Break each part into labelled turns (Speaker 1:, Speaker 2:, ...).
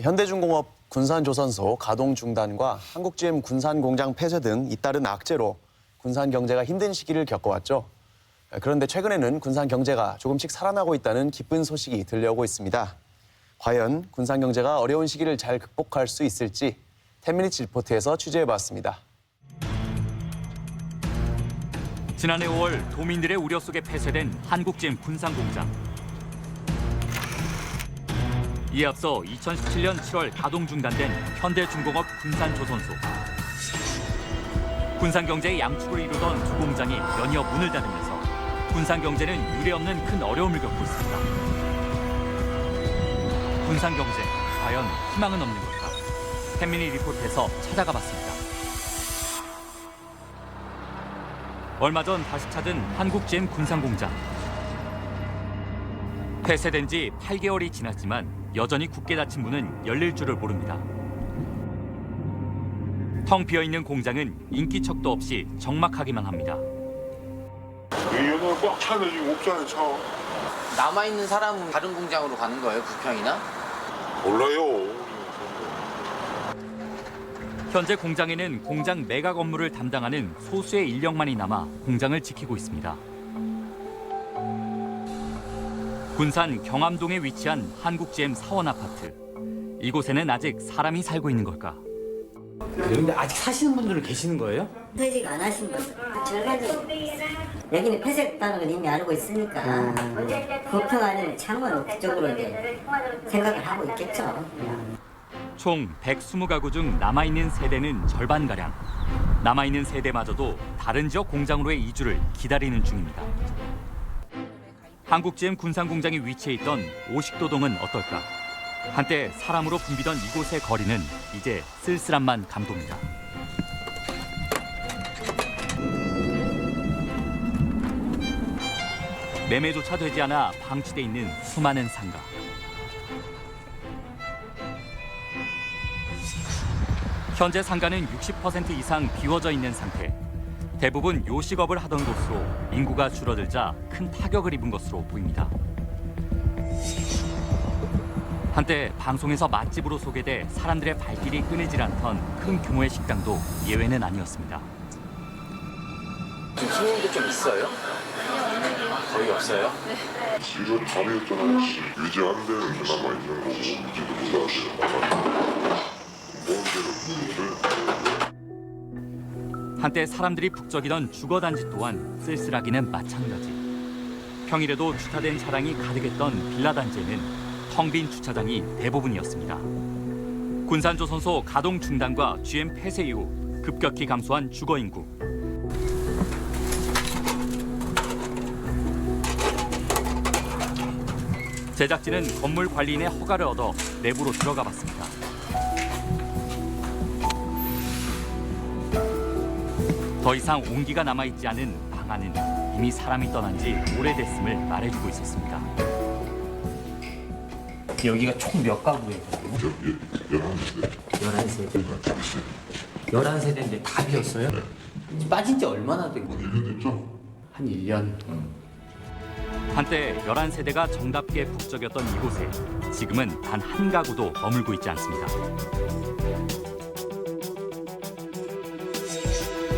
Speaker 1: 현대중공업 군산조선소 가동 중단과 한국GM 군산공장 폐쇄 등 잇따른 악재로 군산 경제가 힘든 시기를 겪어왔죠. 그런데 최근에는 군산 경제가 조금씩 살아나고 있다는 기쁜 소식이 들려오고 있습니다. 과연 군산 경제가 어려운 시기를 잘 극복할 수 있을지 10미니츠 리포트에서 취재해봤습니다.
Speaker 2: 지난해 5월 도민들의 우려 속에 폐쇄된 한국GM 군산공장. 이에 앞서 2017년 7월 가동 중단된 현대중공업 군산조선소. 군산 경제의 양축을 이루던 두 공장이 연이어 문을 닫으면서 군산 경제는 유례없는 큰 어려움을 겪고 있습니다. 군산 경제, 과연 희망은 없는 걸까? 10미니 리포트에서 찾아가 봤습니다. 얼마 전 다시 찾은 한국GM 군산공장. 폐쇄된 지 8개월이 지났지만 여전히 굳게 닫힌 문은 열릴 줄을 모릅니다. 텅 비어있는 공장은 인기척도 없이 적막하기만 합니다.
Speaker 3: 이 연을 꽉 차네 지금 없잖아요 차.
Speaker 4: 남아있는 사람은 다른 공장으로 가는 거예요, 부평이나?
Speaker 3: 몰라요.
Speaker 2: 현재 공장에는 공장 매각 업무를 담당하는 소수의 인력만이 남아 공장을 지키고 있습니다. 군산 경암동에 위치한 한국GM 사원 아파트. 이곳에는 아직 사람이 살고 있는 걸까?
Speaker 5: 그런데 아직 사시는 분들은 계시는 거예요?
Speaker 6: 퇴직 안 하신 거죠. 저희가 여기는 폐쇄했다는 걸 이미 알고 있으니까 부평 아니면 창원 쪽으로 이제 생각을 하고 있겠죠.
Speaker 2: 총 120가구 중 남아있는 세대는 절반가량. 남아있는 세대마저도 다른 지역 공장으로의 이주를 기다리는 중입니다. 한국GM 군산공장이 위치해 있던 오식도동은 어떨까? 한때 사람으로 붐비던 이곳의 거리는 이제 쓸쓸함만 감돕니다. 매매조차 되지 않아 방치돼 있는 수많은 상가. 현재 상가는 60% 이상 비워져 있는 상태. 대부분 요식업을 하던 곳으로 인구가 줄어들자 큰 타격을 입은 것으로 보입니다. 한때 방송에서 맛집으로 소개돼 사람들의 발길이 끊이질 않던 큰 규모의 식당도 예외는 아니었습니다.
Speaker 4: 지금 손님도 좀 있어요? 거의 없어요?
Speaker 3: 이건 밤이었잖아요. 유지한 데는 그나마 있는 거고 유지도 못하세요. 먼 데는
Speaker 2: 한때 사람들이 북적이던 주거단지 또한 쓸쓸하기는 마찬가지. 평일에도 주차된 차량이 가득했던 빌라단지에는 텅 빈 주차장이 대부분이었습니다. 군산조선소 가동 중단과 GM 폐쇄 이후 급격히 감소한 주거 인구. 제작진은 건물 관리인의 허가를 얻어 내부로 들어가 봤습니다. 더 이상 온기가 남아있지 않은 방 안은 이미 사람이 떠난 지 오래됐음을 말해주고 있었습니다.
Speaker 5: 여기가 총 몇 가구예요? 11세대. 11세대인데 다 비었어요? 빠진 지 얼마나 된 거예요?
Speaker 3: 1년 됐죠?
Speaker 5: 한 1년.
Speaker 2: 한때 11세대가 정답게 북적였던 이곳에 지금은 단 한 가구도 머물고 있지 않습니다.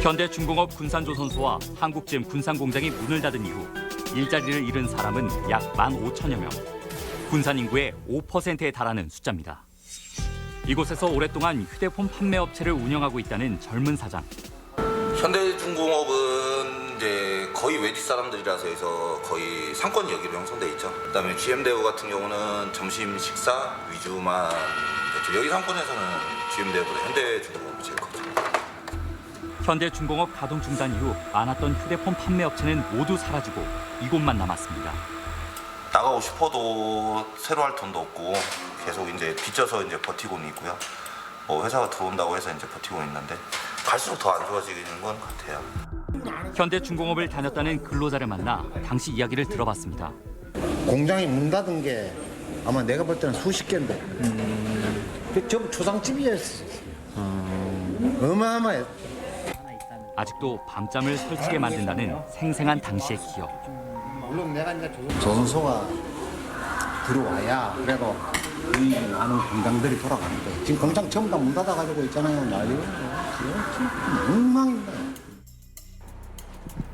Speaker 2: 현대중공업 군산조선소와 한국GM 군산공장이 문을 닫은 이후 일자리를 잃은 사람은 약 15,000여 명. 군산 인구의 5%에 달하는 숫자입니다. 이곳에서 오랫동안 휴대폰 판매 업체를 운영하고 있다는 젊은 사장.
Speaker 7: 현대중공업은 이제 거의 외지 사람들이라서 해서 거의 상권 여기로 형성돼 있죠. 그다음에 GM대우 같은 경우는 점심 식사 위주만 됐죠. 여기 상권에서는 GM대우보다 현대중공업이 제일 커죠.
Speaker 2: 현대중공업 가동 중단 이후 많았던 휴대폰 판매 업체는 모두 사라지고 이곳만 남았습니다.
Speaker 7: 나가고 싶어도 새로 할 돈도 없고 계속 이제 빚져서 이제 버티고는 있고요. 뭐 회사가 들어온다고 해서 이제 버티고 있는데 갈수록 더 안 좋아지는 건 같아요.
Speaker 2: 현대중공업을 다녔다는 근로자를 만나 당시 이야기를 들어봤습니다.
Speaker 8: 공장이 문 닫은 게 아마 내가 볼 때는 수십 개인데 전부 초상집이었어. 어마어마해.
Speaker 2: 아직도 밤잠을 설치게 만든다는 생생한 당시의 기억.
Speaker 8: 물론 내가 이제 조선소가 들어와야 그래도 거의 많은 공장들이 돌아가는 거예요. 지금 공장 전부 다 문 닫아가지고 있잖아요. 난리가 엉망입니다.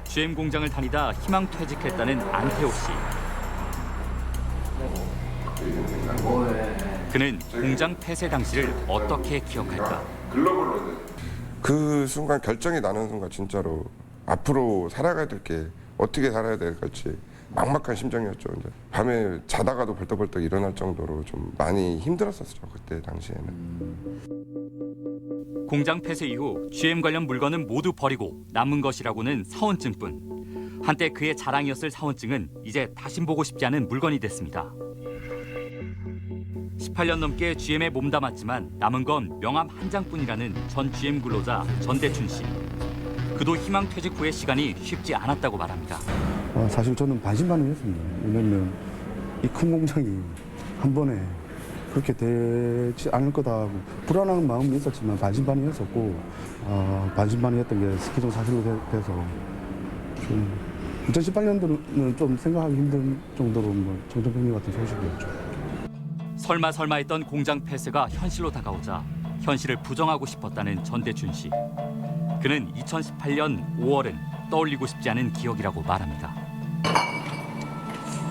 Speaker 2: GM 공장을 다니다 희망 퇴직했다는 안태호 씨. 그는 공장 폐쇄 당시를 어떻게 기억할까?
Speaker 9: 그 순간 결정이 나는 순간 진짜로 앞으로 살아가야 될 게 어떻게 살아야 될지 막막한 심정이었죠. 이제 밤에 자다가도 벌떡벌떡 일어날 정도로 좀 많이 힘들었었죠. 그때 당시에는.
Speaker 2: 공장 폐쇄 이후 GM 관련 물건은 모두 버리고 남은 것이라고는 사원증뿐. 한때 그의 자랑이었을 사원증은 이제 다시 보고 싶지 않은 물건이 됐습니다. 18년 넘게 GM에 몸담았지만 남은 건 명함 한 장뿐이라는 전 GM 근로자 전대춘 씨. 그도 희망 퇴직 후의 시간이 쉽지 않았다고 말합니다.
Speaker 10: 사실 저는 반신반의했습니다. 왜냐면 이 큰 공장이 한 번에 그렇게 되지 않을 거다 하고 불안한 마음은 있었지만 반신반의했었고 반신반의했던 게 스키종 사실로 돼서 좀 2018년도는 좀 생각하기 힘든 정도로 뭐 정전병리 같은 소식이었죠.
Speaker 2: 설마 했던 공장 폐쇄가 현실로 다가오자 현실을 부정하고 싶었다는 전대춘 씨. 그는 2018년 5월은 떠올리고 싶지 않은 기억이라고 말합니다.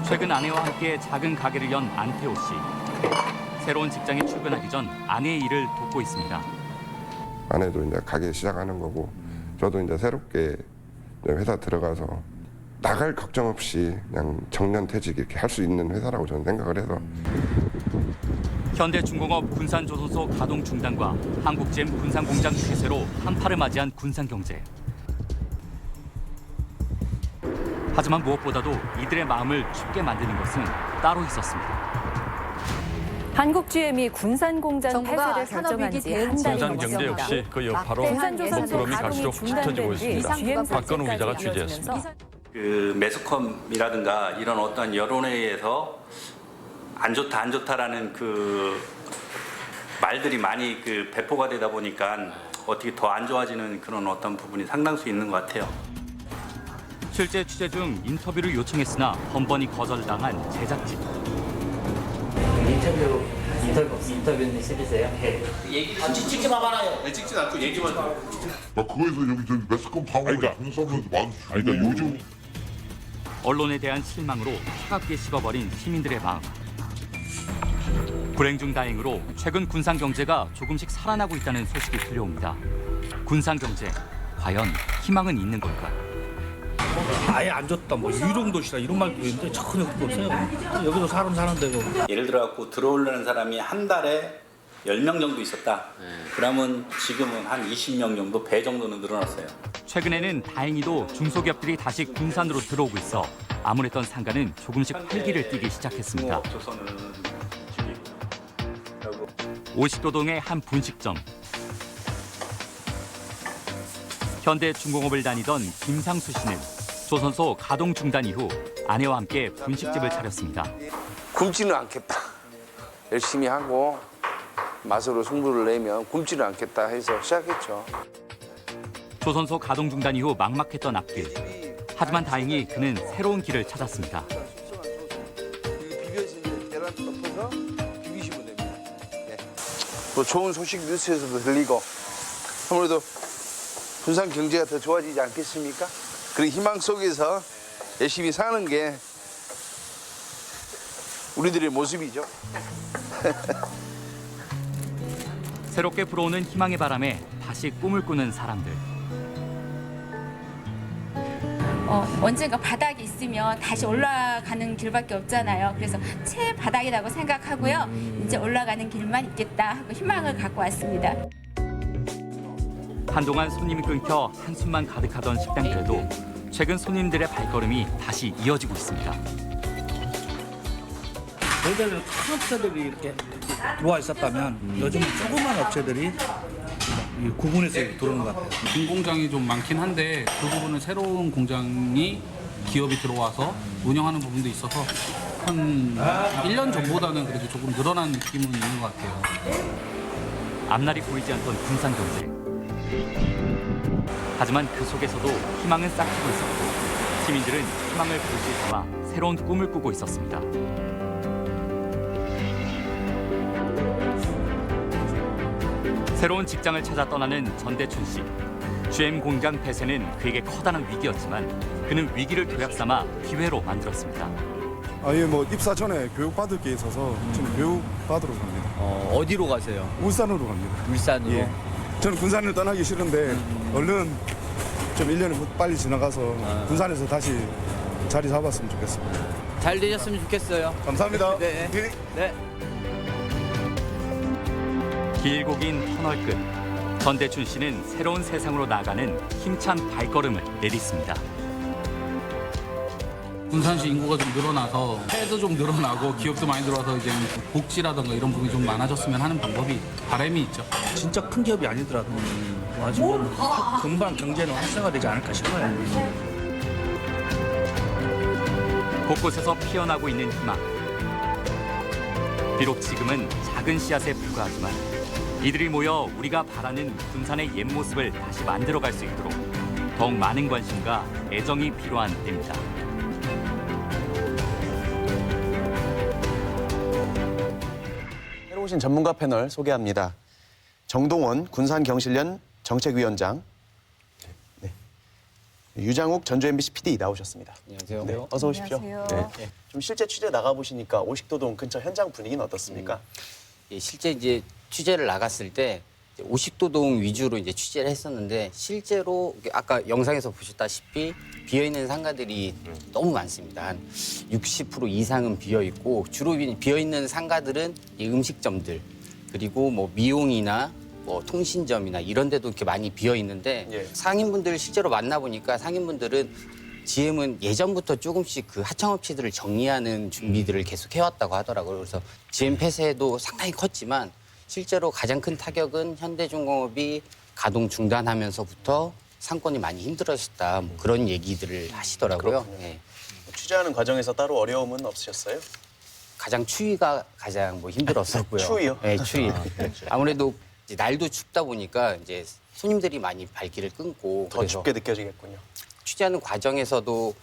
Speaker 2: 최근 아내와 함께 작은 가게를 연 안태호 씨. 새로운 직장에 출근하기 전 아내의 일을 돕고 있습니다.
Speaker 9: 아내도 이제 가게 시작하는 거고 저도 이제 새롭게 회사 들어가서 나갈 걱정 없이 그냥 정년퇴직 이렇게 할 수 있는 회사라고 저는 생각을 해서.
Speaker 2: 현대중공업 군산조선소 가동 중단과 한국GM 군산공장 폐쇄로 한파를 맞이한 군산경제. 하지만 무엇보다도 이들의 마음을 춥게 만드는 것은 따로 있었습니다.
Speaker 11: 한국GM이 군산공장 폐쇄를 결정한 지 한 달이 넘었습니다.
Speaker 12: 군산경제 역시 그 여파로
Speaker 11: 군산조선소
Speaker 12: 부끄러움이 갈수록
Speaker 11: 가동이
Speaker 12: 짙어지고 있습니다.
Speaker 11: GM
Speaker 12: 박건우 기자가
Speaker 11: 설치까지
Speaker 12: 취재했습니다.
Speaker 11: 이어지면서
Speaker 13: 그 매스컴이라든가 이런 어떤 여론에 의해서 안 좋다라는 그 말들이 많이 그 배포가 되다 보니까 어떻게 더 안 좋아지는 그런 어떤 부분이 상당수 있는 것 같아요.
Speaker 2: 실제 취재 중 인터뷰를 요청했으나 번번이 거절당한 제작진.
Speaker 5: 인터뷰는 싫으세요?
Speaker 4: 찍지 마봐라요. 네, 찍지 않고 얘기만.
Speaker 3: 나 그거에서 여기 저기 매스컴 방어를 주는 사람들도 많이 주고. 그러니까 요즘
Speaker 2: 언론에 대한 실망으로 차갑게 식어버린 시민들의 마음. 불행 중 다행으로 최근 군산경제가 조금씩 살아나고 있다는 소식이 들려옵니다. 군산경제, 과연 희망은 있는 걸까?
Speaker 14: 아예 안 좋다, 뭐 유령도시다 이런 말도 있는데 전혀 그거 없어요. 여기도 사람 사는 데고.
Speaker 13: 예를 들어 들어오려는 사람이 한 달에 10명 정도 있었다. 그러면 지금은 한 20명 정도, 배 정도는 늘어났어요.
Speaker 2: 최근에는 다행히도 중소기업들이 다시 군산으로 들어오고 있어 아무랬던 상가는 조금씩 활기를 띠기 시작했습니다. 50도동의 한 분식점. 현대중공업을 다니던 김상수 씨는 조선소 가동 중단 이후 아내와 함께 분식집을 차렸습니다.
Speaker 15: 굶지는 않겠다. 열심히 하고 맛으로 승부를 내면 굶지는 않겠다 해서 시작했죠.
Speaker 2: 조선소 가동 중단 이후 막막했던 앞길. 하지만 다행히 그는 새로운 길을 찾았습니다.
Speaker 15: 비벼진 계란 덮어서 비비시면 됩니다. 또 좋은 소식 뉴스에서도 들리고 아무래도 군산 경제가 더 좋아지지 않겠습니까? 그런 희망 속에서 열심히 사는 게 우리들의 모습이죠.
Speaker 2: 새롭게 불어오는 희망의 바람에 다시 꿈을 꾸는 사람들.
Speaker 16: 언젠가 바닥이 있으면 다시 올라가는 길밖에 없잖아요. 그래서 최바닥이라고 생각하고요. 이제 올라가는 길만 있겠다 하고 희망을 갖고 왔습니다.
Speaker 2: 한동안 손님이 끊겨 한숨만 가득하던 식당들에도 최근 손님들의 발걸음이 다시 이어지고 있습니다.
Speaker 14: 예전에는 큰 업체들이 이렇게 들어와 있었다면 요즘은 조그만 업체들이 이 구분해서 들어오는 것 같아요.
Speaker 17: 빈 공장이 좀 많긴 한데 그 부분은 새로운 공장이 기업이 들어와서 운영하는 부분도 있어서 한 1년 전보다는 그래도 조금 늘어난 느낌은 있는 것 같아요.
Speaker 2: 앞날이 보이지 않던 군산경제. 하지만 그 속에서도 희망은 싹트고 있었고 시민들은 희망을 볼 수 있어 새로운 꿈을 꾸고 있었습니다. 새로운 직장을 찾아 떠나는 전대춘 씨. GM 공장 폐쇄는 그에게 커다란 위기였지만 그는 위기를 도약 삼아 기회로 만들었습니다.
Speaker 10: 아예 뭐 입사 전에 교육 받을 게 있어서 저는 교육 받으러 갑니다.
Speaker 5: 어디로 가세요?
Speaker 10: 울산으로 갑니다.
Speaker 5: 울산으로?
Speaker 10: 예. 저는 군산을 떠나기 싫은데 얼른 좀 1년이 빨리 지나가서 군산에서 다시 자리 잡았으면 좋겠습니다.
Speaker 5: 잘 되셨으면 좋겠어요.
Speaker 10: 감사합니다.
Speaker 5: 네. 네.
Speaker 2: 길고 긴 터널 끝. 전대춘 씨는 새로운 세상으로 나아가는 힘찬 발걸음을 내딛습니다.
Speaker 17: 군산시 인구가 좀 늘어나서 해도 좀 늘어나고 기업도 많이 들어와서 이제 복지라든가 이런 부분이 좀 많아졌으면 하는 바람이 있죠.
Speaker 14: 진짜 큰 기업이 아니더라도 아직은 금방 경제는 활성화되지 않을까 싶어요.
Speaker 2: 곳곳에서 피어나고 있는 희망. 비록 지금은 작은 씨앗에 불과하지만 이들이 모여 우리가 바라는 군산의 옛 모습을 다시 만들어갈 수 있도록 더욱 많은 관심과 애정이 필요한 때입니다.
Speaker 1: 새로 오신 전문가 패널 소개합니다. 정동원 군산경실련 정책위원장, 네. 유장욱 전주 MBC PD 나오셨습니다.
Speaker 5: 안녕하세요.
Speaker 1: 네, 어서 오십시오.
Speaker 11: 안녕하세요.
Speaker 1: 네. 좀 실제 취재 나가보시니까 오식도동 근처 현장 분위기는 어떻습니까?
Speaker 5: 예, 실제 이제 취재를 나갔을 때 오식도동 위주로 이제 취재를 했었는데 실제로 아까 영상에서 보셨다시피 비어 있는 상가들이 너무 많습니다. 한 60% 이상은 비어 있고 주로 비어 있는 상가들은 이 음식점들 그리고 뭐 미용이나 뭐 통신점이나 이런 데도 이렇게 많이 비어 있는데 상인분들 실제로 만나보니까 상인분들은 GM은 예전부터 조금씩 그 하청업체들을 정리하는 준비들을 계속 해왔다고 하더라고요. 그래서 GM 폐쇄도 상당히 컸지만 실제로 가장 큰 타격은 현대중공업이 가동 중단하면서부터 상권이 많이 힘들어졌다. 뭐 그런 얘기들을 하시더라고요. 네.
Speaker 1: 취재하는 과정에서 따로 어려움은 없으셨어요?
Speaker 5: 가장 추위가 가장 뭐 힘들었었고요.
Speaker 1: 추위요?
Speaker 5: 네, 추위. 아무래도 이제 날도 춥다 보니까 이제 손님들이 많이 발길을 끊고
Speaker 1: 더 춥게 느껴지겠군요.
Speaker 5: 취재하는 과정에서도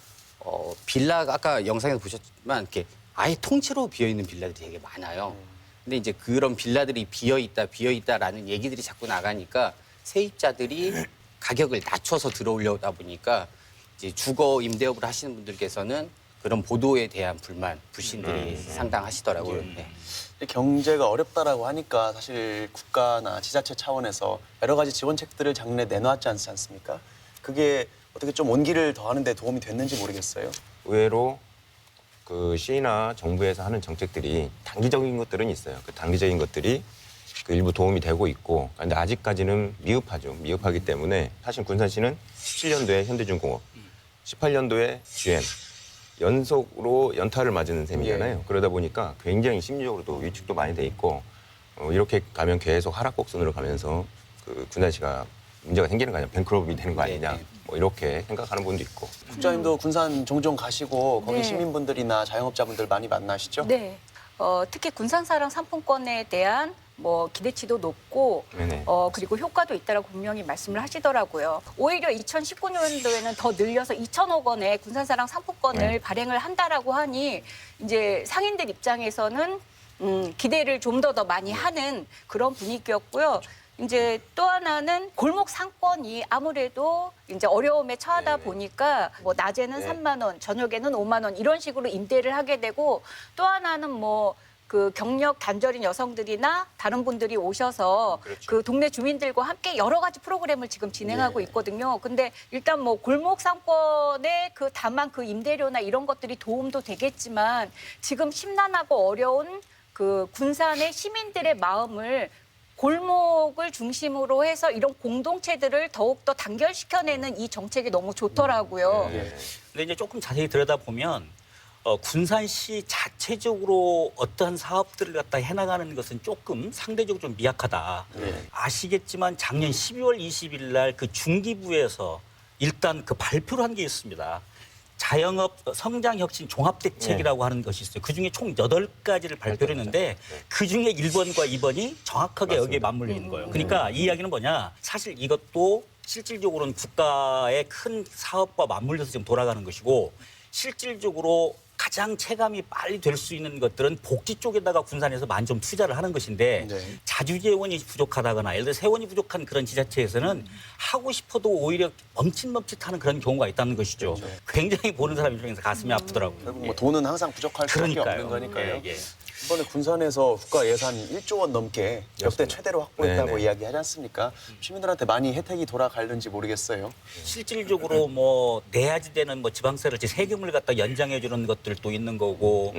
Speaker 5: 빌라가 아까 영상에서 보셨지만 이렇게 아예 통째로 비어 있는 빌라들이 되게 많아요. 근데 이제 그런 빌라들이 비어 있다라는 얘기들이 자꾸 나가니까 세입자들이 가격을 낮춰서 들어오려다 보니까 이제 주거 임대업을 하시는 분들께서는 그런 보도에 대한 불만, 불신들이 상당하시더라고요. 네.
Speaker 1: 경제가 어렵다라고 하니까 사실 국가나 지자체 차원에서 여러 가지 지원책들을 작년에 내놓았지 않지 않습니까? 그게 어떻게 좀 온기를 더하는 데 도움이 됐는지 모르겠어요.
Speaker 18: 의외로 그 시나 정부에서 하는 정책들이 단기적인 것들은 있어요. 그 단기적인 것들이 그 일부 도움이 되고 있고, 근데 아직까지는 미흡하죠. 미흡하기 때문에 사실 군산시는 17년도에 현대중공업, 18년도에 GM 연속으로 연타를 맞은 셈이잖아요. 그러다 보니까 굉장히 심리적으로도 위축도 많이 돼 있고 이렇게 가면 계속 하락 곡선으로 가면서 그 군산시가 문제가 생기는 거 아니냐, 뱅크럽이 되는 거 아니냐, 뭐 이렇게 생각하는 분도 있고.
Speaker 1: 국장님도 군산 종종 가시고 거기
Speaker 11: 네.
Speaker 1: 시민분들이나 자영업자분들 많이 만나시죠?
Speaker 11: 네. 특히 군산사랑 상품권에 대한 뭐 기대치도 높고
Speaker 18: 네네.
Speaker 11: 그리고 효과도 있다라고 분명히 말씀을 하시더라고요. 오히려 2019년도에는 더 늘려서 2천억 원의 군산사랑 상품권을 발행을 한다라고 하니 이제 상인들 입장에서는 기대를 좀 더 많이 하는 그런 분위기였고요. 이제 또 하나는 골목 상권이 아무래도 이제 어려움에 처하다 보니까 뭐 낮에는 3만 원, 저녁에는 5만 원 이런 식으로 임대를 하게 되고 또 하나는 뭐 그 경력 단절인 여성들이나 다른 분들이 오셔서 그 동네 주민들과 함께 여러 가지 프로그램을 지금 진행하고 있거든요. 근데 일단 뭐 골목 상권의 그 다만 그 임대료나 이런 것들이 도움도 되겠지만 지금 심란하고 어려운 그 군산의 시민들의 마음을 골목을 중심으로 해서 이런 공동체들을 더욱더 단결시켜내는 이 정책이 너무 좋더라고요.
Speaker 19: 근데 이제 조금 자세히 들여다보면 군산시 자체적으로 어떠한 사업들을 갖다 해나가는 것은 조금 상대적으로 좀 미약하다. 아시겠지만 작년 12월 20일 날 그 중기부에서 일단 그 발표를 한 게 있습니다. 자영업 성장혁신 종합대책이라고 하는 것이 있어요. 그중에 총 8가지를 발표를 했는데 그중에 1번과 2번이 정확하게 여기에 맞물려 있는 거예요. 그러니까 이 이야기는 뭐냐. 사실 이것도 실질적으로는 국가의 큰 사업과 맞물려서 지금 돌아가는 것이고 실질적으로 가장 체감이 빨리 될 수 있는 것들은 복지 쪽에다가 군산에서 많이 좀 투자를 하는 것인데 자주재원이 부족하다거나 예를 들어 세원이 부족한 그런 지자체에서는 하고 싶어도 오히려 멈칫멈칫하는 그런 경우가 있다는 것이죠. 굉장히 보는 사람 입장에서 가슴이 아프더라고요.
Speaker 1: 결국 뭐 돈은 항상 부족할 수밖에 없는 거니까요. 이번에 군산에서 국가 예산 1조 원 넘게 역대 최대로 확보했다고 이야기하지 않습니까? 시민들한테 많이 혜택이 돌아가는지 모르겠어요.
Speaker 19: 실질적으로 뭐 내야지 되는 뭐 지방세를 세금을 갖다 연장해 주는 것들도 있는 거고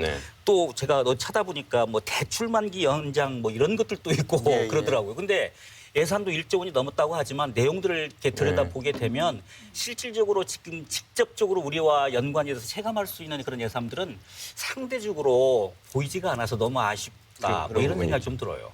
Speaker 19: 또 제가 찾아보니까 뭐 대출 만기 연장 뭐 이런 것들도 있고 그러더라고요. 근데 예산도 1조 원이 넘었다고 하지만 내용들을 이렇게 들여다보게 되면 실질적으로 지금 직접적으로 우리와 연관이 돼서 체감할 수 있는 그런 예산들은 상대적으로 보이지가 않아서 너무 아쉽다. 뭐 이런 생각이 좀 들어요.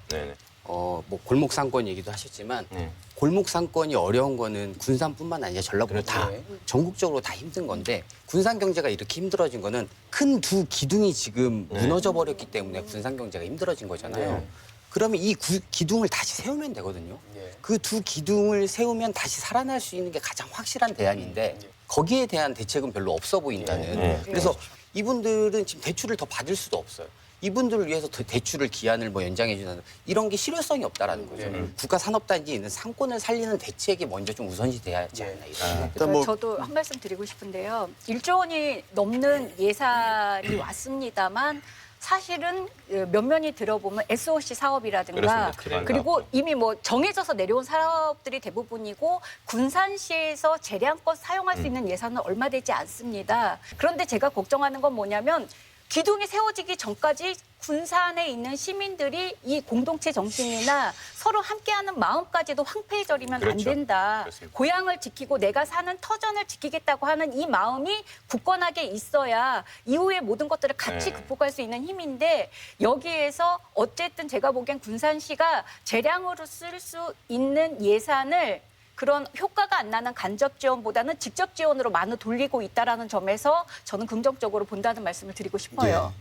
Speaker 5: 뭐 골목 상권 얘기도 하셨지만 골목 상권이 어려운 거는 군산뿐만 아니라 전라북도 다 전국적으로 다 힘든 건데 군산 경제가 이렇게 힘들어진 거는 큰 두 기둥이 지금 무너져 버렸기 때문에 군산 경제가 힘들어진 거잖아요. 그러면 이 기둥을 다시 세우면 되거든요. 그 두 기둥을 세우면 다시 살아날 수 있는 게 가장 확실한 대안인데 거기에 대한 대책은 별로 없어 보인다는. 그래서 이분들은 지금 대출을 더 받을 수도 없어요. 이분들을 위해서 대출을 기한을 뭐 연장해 주는 이런 게 실효성이 없다라는 거죠. 국가 산업단지에 있는 상권을 살리는 대책이 먼저 좀 우선시 돼야 하지 않나 이런.
Speaker 11: 그러니까 저도 한 말씀 드리고 싶은데요. 1조 원이 넘는 예산이 왔습니다만 사실은 면면이 들어보면 SOC 사업이라든가 그리고 이미 뭐 정해져서 내려온 사업들이 대부분이고 군산시에서 재량껏 사용할 수 있는 예산은 얼마 되지 않습니다. 그런데 제가 걱정하는 건 뭐냐면 기둥이 세워지기 전까지 군산에 있는 시민들이 이 공동체 정신이나 서로 함께하는 마음까지도 황폐해져리면 안 된다. 고향을 지키고 내가 사는 터전을 지키겠다고 하는 이 마음이 굳건하게 있어야 이후의 모든 것들을 같이 극복할 수 있는 힘인데 여기에서 어쨌든 제가 보기엔 군산시가 재량으로 쓸 수 있는 예산을 그런 효과가 안 나는 간접 지원보다는 직접 지원으로 많이 돌리고 있다는 점에서 저는 긍정적으로 본다는 말씀을 드리고 싶어요.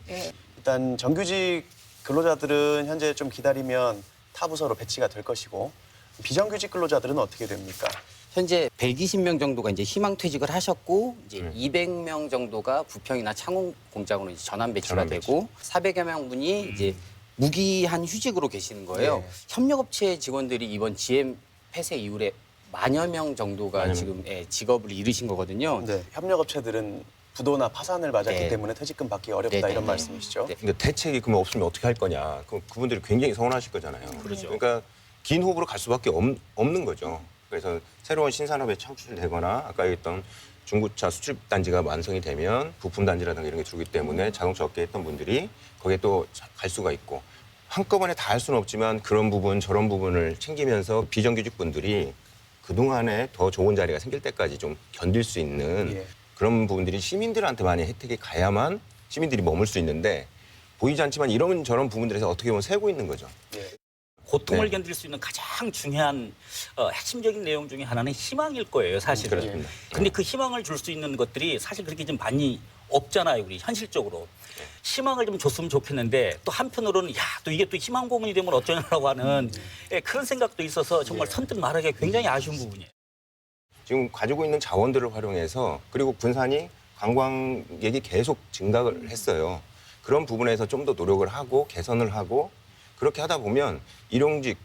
Speaker 1: 일단 정규직 근로자들은 현재 좀 기다리면 타 부서로 배치가 될 것이고 비정규직 근로자들은 어떻게 됩니까?
Speaker 5: 현재 120명 정도가 이제 희망퇴직을 하셨고 이제 200명 정도가 부평이나 창원 공장으로 이제 전환 배치가 되고 400여 명분이 이제 무기한 휴직으로 계시는 거예요. 협력업체 직원들이 이번 GM 폐쇄 이후에 10,000여 명 정도가 지금 직업을 잃으신 거거든요.
Speaker 1: 협력업체들은 부도나 파산을 맞았기 때문에 퇴직금 받기 어렵다 이런 말씀이시죠?
Speaker 18: 그러니까 대책이 그러면 없으면 어떻게 할 거냐. 그분들이 굉장히 서운하실 거잖아요. 그러니까 긴 호흡으로 갈 수밖에 없는 거죠. 그래서 새로운 신산업에 창출되거나 아까 얘기했던 중고차 수출 단지가 완성이 되면 부품 단지라든가 이런 게 들어오기 때문에 자동차 업계에 했던 분들이 거기에 또 갈 수가 있고 한꺼번에 다 할 수는 없지만 그런 부분 저런 부분을 챙기면서 비정규직 분들이 그동안에 더 좋은 자리가 생길 때까지 좀 견딜 수 있는 그런 부분들이 시민들한테 많이 혜택이 가야만 시민들이 머물 수 있는데 보이지 않지만 이런 저런 부분들에서 어떻게 보면 새고 있는 거죠.
Speaker 19: 고통을 견딜 수 있는 가장 중요한 핵심적인 내용 중에 하나는 희망일 거예요, 사실은. 근데 그 희망을 줄 수 있는 것들이 사실 그렇게 좀 많이 없잖아요, 우리 현실적으로. 희망을 좀 줬으면 좋겠는데 또 한편으로는 야, 또 이게 또 희망 고문이 되면 어쩌냐라고 하는 그런 생각도 있어서 정말 선뜻 말하기가 굉장히 아쉬운 부분이에요.
Speaker 18: 지금 가지고 있는 자원들을 활용해서 그리고 군산이 관광객이 계속 증가를 했어요. 그런 부분에서 좀 더 노력을 하고 개선을 하고 그렇게 하다 보면 일용직,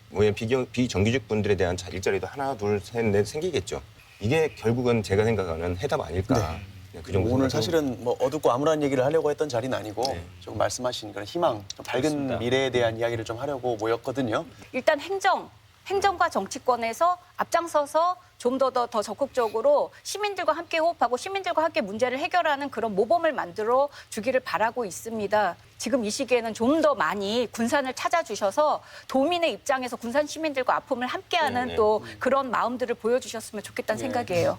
Speaker 18: 비정규직 분들에 대한 일자리도 하나, 둘, 셋, 넷 생기겠죠. 이게 결국은 제가 생각하는 해답 아닐까. 그 정도
Speaker 1: 오늘 사실은 뭐 어둡고 암울한 얘기를 하려고 했던 자리는 아니고 좀 말씀하신 그런 희망, 좀 밝은
Speaker 19: 그렇습니다.
Speaker 1: 미래에 대한 이야기를 좀 하려고 모였거든요.
Speaker 11: 일단 행정과 정치권에서 앞장서서 좀 더 적극적으로 시민들과 함께 호흡하고 시민들과 함께 문제를 해결하는 그런 모범을 만들어 주기를 바라고 있습니다. 지금 이 시기에는 좀 더 많이 군산을 찾아주셔서 도민의 입장에서 군산 시민들과 아픔을 함께하는 또 그런 마음들을 보여주셨으면 좋겠다는 생각이에요.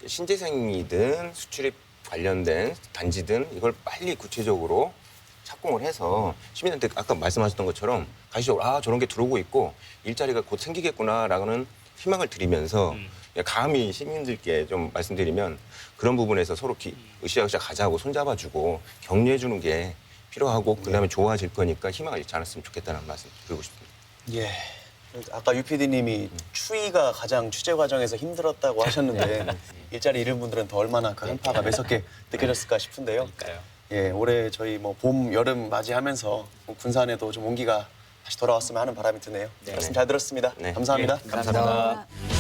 Speaker 18: 신재생이든 수출입 관련된 단지든 이걸 빨리 구체적으로 착공을 해서 시민한테 아까 말씀하셨던 것처럼 가시적으로 저런 게 들어오고 있고 일자리가 곧 생기겠구나라는 희망을 드리면서 감히 시민들께 좀 말씀드리면 그런 부분에서 서로 으쌰으쌰 가자고 손잡아주고 격려해주는 게 필요하고 그다음에 좋아질 거니까 희망을 잃지 않았으면 좋겠다는 말씀 드리고 싶습니다.
Speaker 1: 예. 아까 유 PD님이 추위가 가장 취재 과정에서 힘들었다고 하셨는데 일자리 잃은 분들은 더 얼마나 그 한파가 매섭게 느껴졌을까 싶은데요. 예, 올해 저희 뭐 봄, 여름 맞이하면서 군산에도 좀 온기가 다시 돌아왔으면 하는 바람이 드네요. 말씀 잘 들었습니다. 감사합니다.
Speaker 5: 감사합니다.